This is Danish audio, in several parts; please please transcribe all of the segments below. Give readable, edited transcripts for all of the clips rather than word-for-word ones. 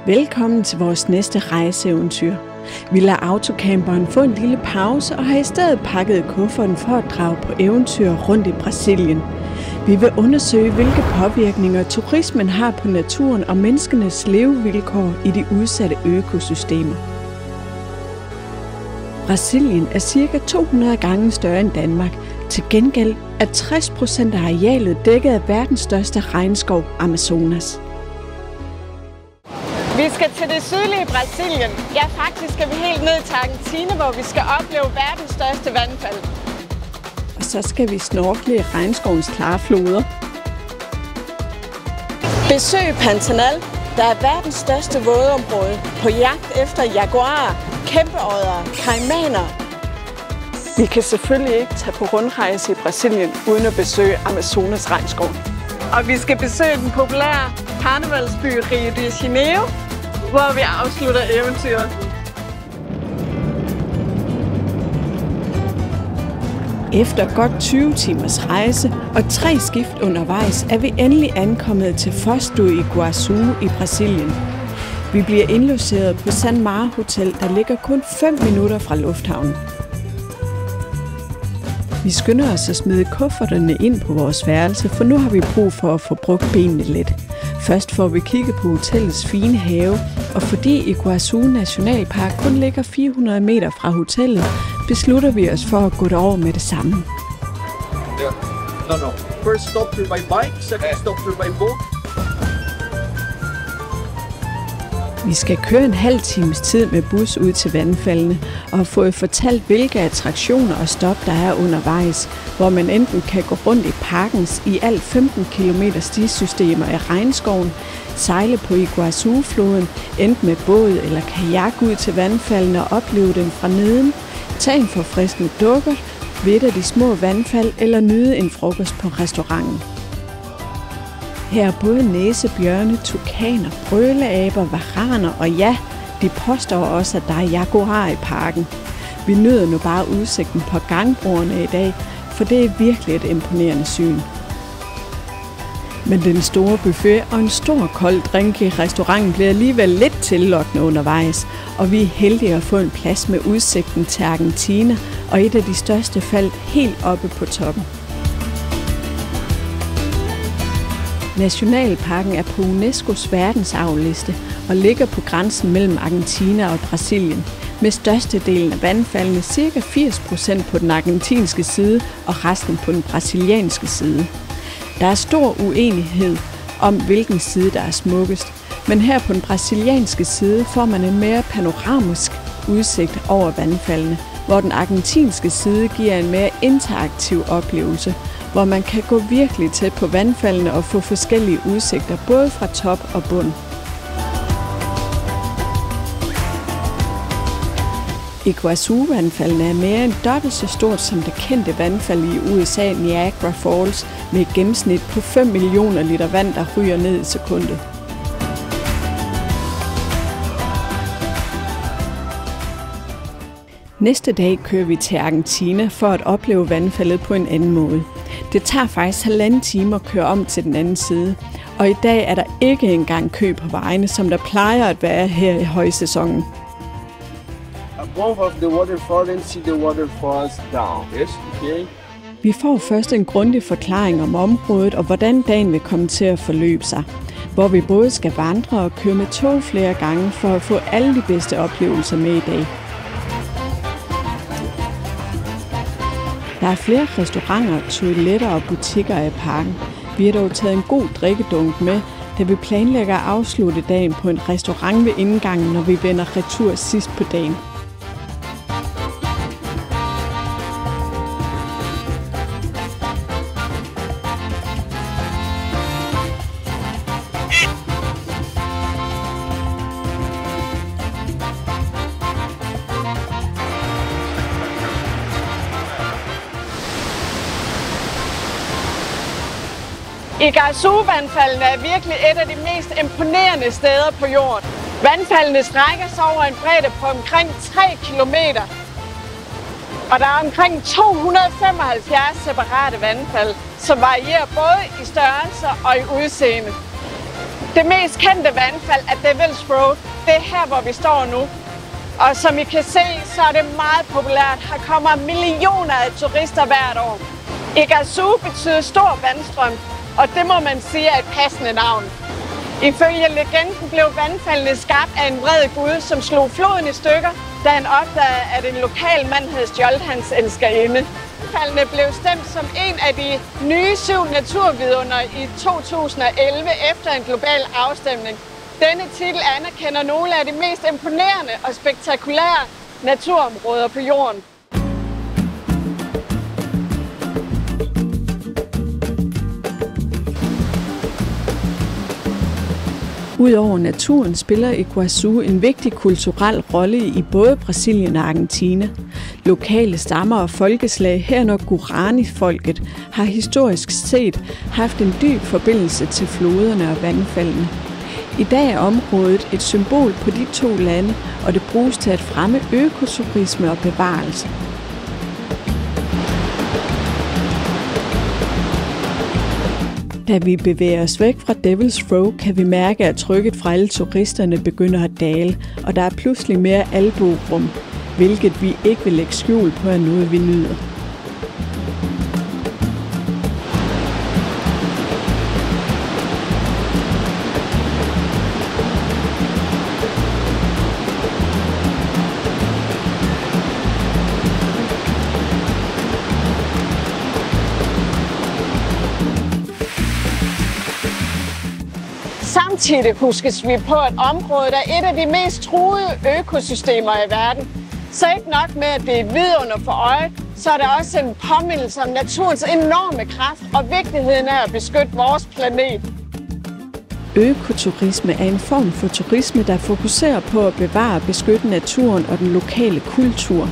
Velkommen til vores næste rejseeventyr. Vi lader autocamperen få en lille pause og har i stedet pakket kufferten for at drage på eventyr rundt i Brasilien. Vi vil undersøge, hvilke påvirkninger turismen har på naturen og menneskenes levevilkår i de udsatte økosystemer. Brasilien er ca. 200 gange større end Danmark. Til gengæld er 60% af arealet dækket af verdens største regnskov, Amazonas. Vi skal til det sydlige Brasilien. Ja, faktisk skal vi helt ned til Argentina, hvor vi skal opleve verdens største vandfald. Og så skal vi snorkle i regnskovens klare floder. Besøg Pantanal, der er verdens største vådområde, på jagt efter jaguarer, kæmpeodder, kaimaner. Vi kan selvfølgelig ikke tage på rundrejse i Brasilien uden at besøge Amazonas regnskov. Og vi skal besøge den populære karnevalsby Rio de Janeiro, hvor vi afslutter eventyret. Efter godt 20 timers rejse og 3 skift undervejs er vi endelig ankommet til Foz do Iguaçu i Brasilien. Vi bliver indlogeret på San Mar Hotel, der ligger kun 5 minutter fra lufthavnen. Vi skynder os at smide kufferterne ind på vores værelse, for nu har vi brug for at få brugt benene lidt. Først får vi kigget på hotellets fine have, og fordi Iguaçu Nationalpark kun ligger 400 meter fra hotellet, beslutter vi os for at gå derover med det samme. No. First stop here by bike, second stop here by boat. Vi skal køre en halv times tid med bus ud til vandfaldene og har fået fortalt, hvilke attraktioner og stop der er undervejs, hvor man enten kan gå rundt i parkens i alt 15 km stisystemer i regnskoven, sejle på Iguaçu-floden, enten med båd eller kajak ud til vandfaldene og opleve den fra neden, tage en forfriskende dukkert ved et af de små vandfald eller nyde en frokost på restauranten. Her er både næsebjørne, tukaner, brøleaber, varaner og ja, de påstår også, at der er jaguarer i parken. Vi nyder nu bare udsigten på gangbroerne i dag, for det er virkelig et imponerende syn. Men den store buffet og en stor kold drink i restauranten bliver alligevel lidt tillokkende undervejs, og vi er heldige at få en plads med udsigten til Argentina og et af de største fald helt oppe på toppen. Nationalparken er på UNESCO's verdensarvliste og ligger på grænsen mellem Argentina og Brasilien, med størstedelen af vandfaldene ca. 80% på den argentinske side og resten på den brasilianske side. Der er stor uenighed om, hvilken side der er smukkest, men her på den brasilianske side får man en mere panoramisk udsigt over vandfaldene, hvor den argentinske side giver en mere interaktiv oplevelse, hvor man kan gå virkelig tæt på vandfaldene og få forskellige udsigter, både fra top og bund. Iguaçu-vandfaldene er mere end dobbelt så stort som det kendte vandfald i USA, Niagara Falls, med et gennemsnit på 5 millioner liter vand, der ryger ned i sekundet. Næste dag kører vi til Argentina for at opleve vandfaldet på en anden måde. Det tager faktisk 1,5 time at køre om til den anden side, og i dag er der ikke engang kø på vejene, som der plejer at være her i højsæsonen. Above of the waterfall and see the waterfalls down. Yes, okay. Vi får først en grundig forklaring om området og hvordan dagen vil komme til at forløbe sig, hvor vi både skal vandre og køre med tog flere gange for at få alle de bedste oplevelser med i dag. Der er flere restauranter, toiletter og butikker i parken. Vi har dog taget en god drikkedunk med, da vi planlægger at afslutte dagen på en restaurant ved indgangen, når vi vender retur sidst på dagen. Iguaçu-vandfaldene er virkelig et af de mest imponerende steder på jorden. Vandfaldene strækker sig over en bredde på omkring 3 kilometer. Og der er omkring 275 separate vandfald, som varierer både i størrelse og i udseende. Det mest kendte vandfald er Devil's Road. Det er her, hvor vi står nu. Og som I kan se, så er det meget populært. Her kommer millioner af turister hvert år. Iguazu betyder stor vandstrøm, og det må man sige er et passende navn. Ifølge legenden blev vandfaldene skabt af en vred gud, som slog floden i stykker, da han opdagede, at en lokal mand havde stjålet hans elskerinde. Vandfaldene blev stemt som en af de nye 7 naturvidunder i 2011 efter en global afstemning. Denne titel anerkender nogle af de mest imponerende og spektakulære naturområder på jorden. Udover naturen spiller Iguazu en vigtig kulturel rolle i både Brasilien og Argentina. Lokale stammer og folkeslag, herunder Guarani-folket, har historisk set haft en dyb forbindelse til floderne og vandfaldene. I dag er området et symbol på de 2 lande, og det bruges til at fremme økoturisme og bevarelse. Da vi bevæger os væk fra Devil's Road, kan vi mærke, at trykket fra alle turisterne begynder at dale, og der er pludselig mere albuerum, hvilket vi ikke vil lægge skjul på er noget, vi nyder. Samtidig huskes vi på, at området er et af de mest truede økosystemer i verden. Så ikke nok med, at det er et vidunder for øjet, så er det også en påmindelse om naturens enorme kraft og vigtigheden af at beskytte vores planet. Økoturisme er en form for turisme, der fokuserer på at bevare og beskytte naturen og den lokale kultur.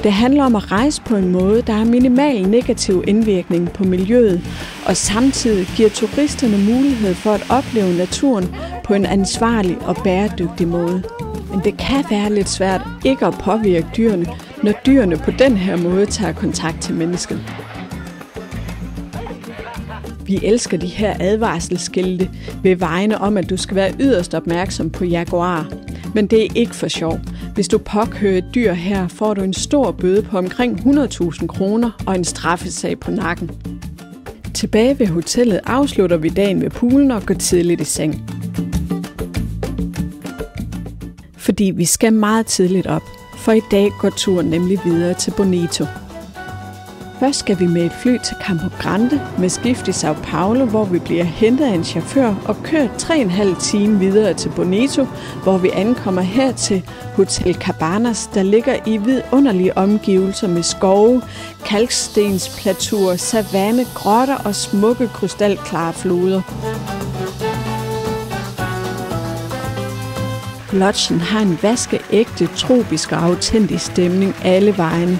Det handler om at rejse på en måde, der har minimal negativ indvirkning på miljøet, og samtidig giver turisterne mulighed for at opleve naturen på en ansvarlig og bæredygtig måde. Men det kan være lidt svært ikke at påvirke dyrene, når dyrene på den her måde tager kontakt til mennesket. Vi elsker de her advarselsskilte ved vejene om, at du skal være yderst opmærksom på jaguarer. Men det er ikke for sjov. Hvis du påkører et dyr her, får du en stor bøde på omkring 100.000 kroner og en straffesag på nakken. Tilbage ved hotellet afslutter vi dagen ved poolen og går tidligt i seng. Fordi vi skal meget tidligt op, for i dag går turen nemlig videre til Bonito. Først skal vi med et fly til Campo Grande med skift i São Paulo, hvor vi bliver hentet af en chauffør og kørt 3,5 timer videre til Bonito, hvor vi ankommer her til Hotel Cabanas, der ligger i vidunderlige omgivelser med skove, kalkstensplatuer, savanne, grotter og smukke krystalklare floder. Lodgen har en vaskeægte, tropisk og autentisk stemning alle vegne.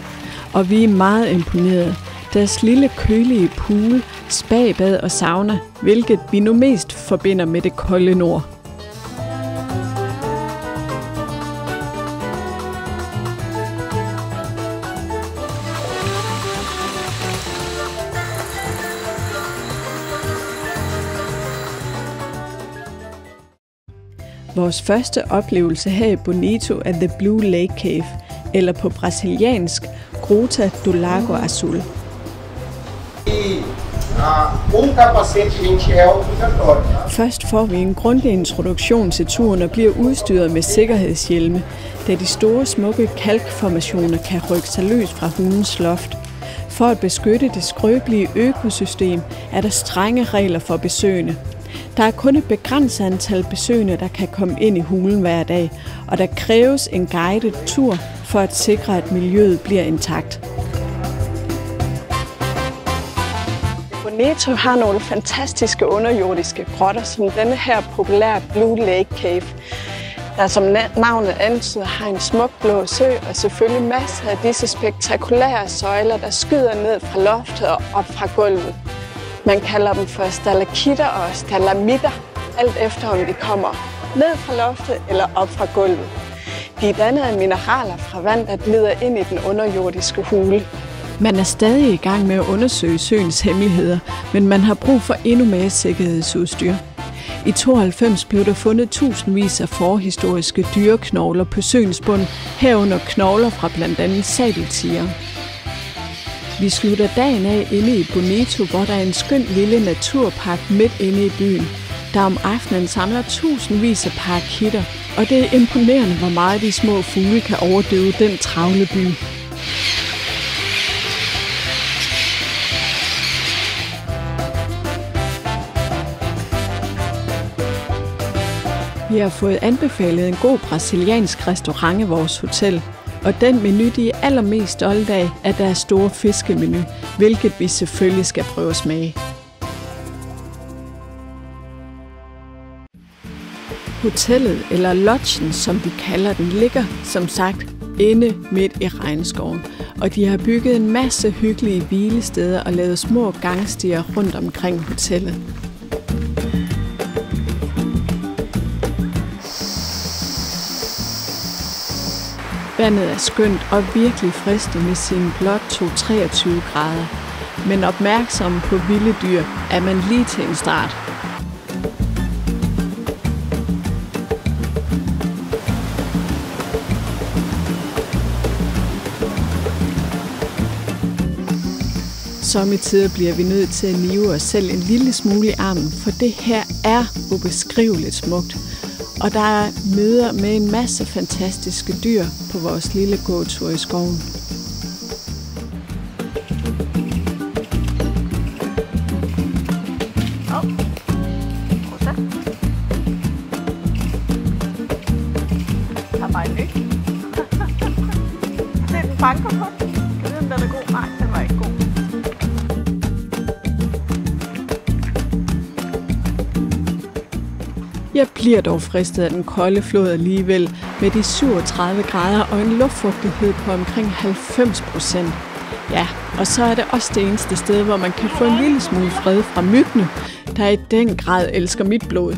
Og vi er meget imponerede. Deres lille kølige pool, spabad og sauna, hvilket vi nu mest forbinder med det kolde nord. Vores første oplevelse her i Bonito er The Blue Lake Cave, eller på brasiliansk Gruta do Lago Azul. Først får vi en grundig introduktion til turen og bliver udstyret med sikkerhedshjelme, da de store smukke kalkformationer kan rykke sig løs fra hulens loft. For at beskytte det skrøbelige økosystem er der strenge regler for besøgende. Der er kun et begrænset antal besøgende, der kan komme ind i hulen hver dag, og der kræves en guided tur for at sikre, at miljøet bliver intakt. Bonito har nogle fantastiske underjordiske grotter, som denne her populære Blue Lake Cave, der som navnet antyder har en smuk blå sø og selvfølgelig masser af disse spektakulære søjler, der skyder ned fra loftet og op fra gulvet. Man kalder dem for stalaktitter og stalagmitter, alt efter om de kommer ned fra loftet eller op fra gulvet. De er dannet af mineraler fra vand, der glider ind i den underjordiske hule. Man er stadig i gang med at undersøge søens hemmeligheder, men man har brug for endnu mere sikkerhedsudstyr. I 92 blev der fundet tusindvis af forhistoriske dyreknogler på søens bund, herunder knogler fra blandt andet sabeltigre. Vi slutter dagen af inde i Bonito, hvor der er en skøn lille naturpark midt inde i byen, der om aftenen samler tusindvis af parakitter, og det er imponerende, hvor meget de små fugle kan overdøve den travle by. Vi har fået anbefalet en god brasiliansk restaurant i vores hotel, og den menu, de er allermest stolte af, er deres store fiskemenu, hvilket vi selvfølgelig skal prøve at smage. Hotellet, eller lodgen, som vi kalder den, ligger som sagt inde midt i regnskoven, og de har bygget en masse hyggelige hvilesteder og lavet små gangstier rundt omkring hotellet. Vandet er skønt og virkelig frisk med sine blot 23 grader, men opmærksom på vilde dyr er man lige til en start. Sommetider bliver vi nødt til at nive os selv en lille smule i armen, for det her er ubeskriveligt smukt. Og der er møder med en masse fantastiske dyr på vores lille gåtur i skoven. Der var en ny. Det er den banker på. Jeg ved, om den er god. Nej, den var ikke god. Jeg bliver dog fristet af den kolde flod alligevel, med de 37 grader og en luftfugtighed på omkring 90%. Ja, og så er det også det eneste sted, hvor man kan få en lille smule fred fra myggene, der i den grad elsker mit blod.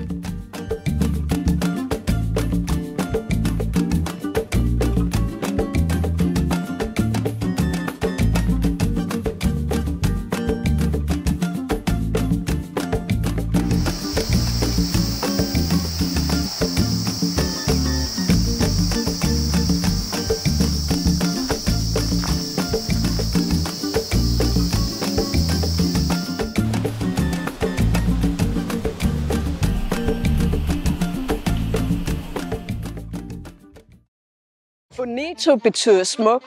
Bonito betyder smuk,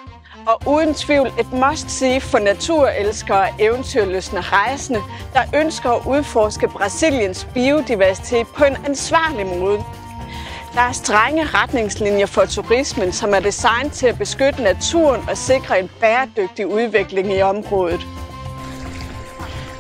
og uden tvivl et must-see for naturelskere og eventyrlystne rejsende, der ønsker at udforske Brasiliens biodiversitet på en ansvarlig måde. Der er strenge retningslinjer for turismen, som er designet til at beskytte naturen og sikre en bæredygtig udvikling i området.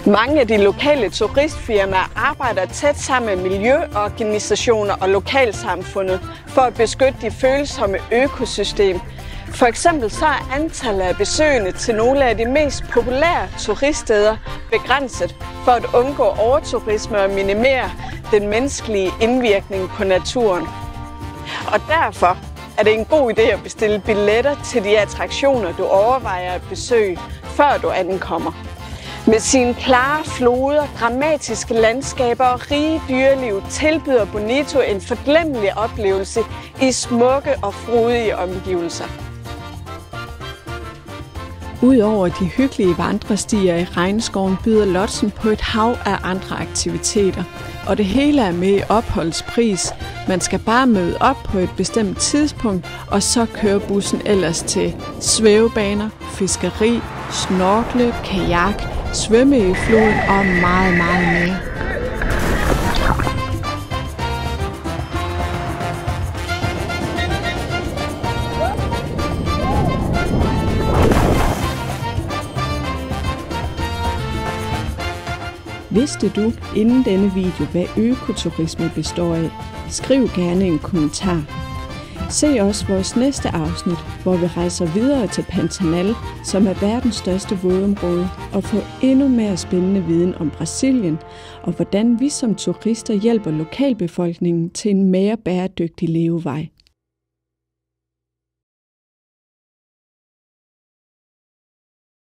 Mange af de lokale turistfirmaer arbejder tæt sammen med miljøorganisationer og lokalsamfundet for at beskytte de følsomme økosystem. For eksempel så er antallet af besøgende til nogle af de mest populære turiststeder begrænset for at undgå overturisme og minimere den menneskelige indvirkning på naturen. Og derfor er det en god idé at bestille billetter til de attraktioner, du overvejer at besøge, før du ankommer. Med sine klare floder, dramatiske landskaber og rige dyreliv tilbyder Bonito en forglemmelig oplevelse i smukke og frodige omgivelser. Udover de hyggelige vandrestier i regnskoven byder lodgen på et hav af andre aktiviteter, og det hele er med i opholdspris. Man skal bare møde op på et bestemt tidspunkt, og så kører bussen ellers til svævebaner, fiskeri, snorkle, kajak, svømme i floden og meget, meget mere. Vidste du inden denne video, hvad økoturisme består af? Skriv gerne en kommentar. Se også vores næste afsnit, hvor vi rejser videre til Pantanal, som er verdens største vådområde, og får endnu mere spændende viden om Brasilien, og hvordan vi som turister hjælper lokalbefolkningen til en mere bæredygtig levevej.